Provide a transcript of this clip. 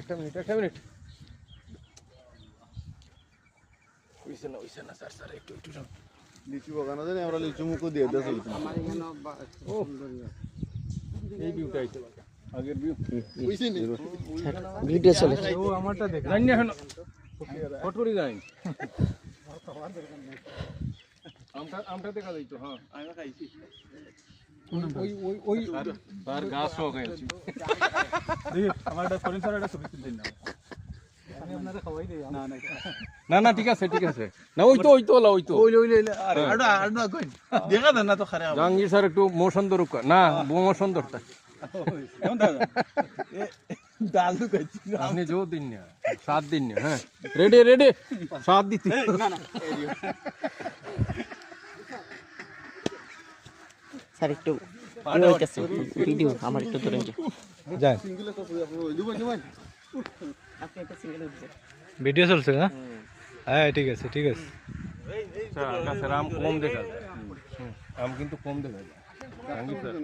একটা মিনিট ওইছে না sir sir একটু লিচু বাগান আছে আমরা লিচু মুখো দিয়ে দেবো আমার এখানে এই ভিউটা আইছে আগের ভিউ বুঝছেন ভিডিও চলে ও আমারটা দেখ জানি না এখন ফটোরি যাই আমটা দেখা যাইতো হ্যাঁ আমি খাইছি ওই তার গাছ সহ খাইছি দেখি আমারটা করেন স্যার এটা ছবি তুলতেন না আমি আপনারা খাওয়াই দেই না না ঠিক আছে না ওই তো আরে আড়া কই দেখা দেন না তো খারে জাহাঙ্গীর স্যার একটু মোশন দরুক না মোশন দরতা কেমন দাদা ডালু কইছি আপনি জো দিন না 7 দিন না হ্যাঁ রেডি 7 দিতে না না স্যার একটু ভিডিও আমার একটু ধরে যান সিঙ্গেল তো দিবেন আপনি একটা সিঙ্গেল উঠছে ভিডিও চলছে না হ্যাঁ ঠিক আছে স্যার গাছের আম কম দেখা যায় আম কিন্তু কম দেখা যায় জাহাঙ্গীর স্যার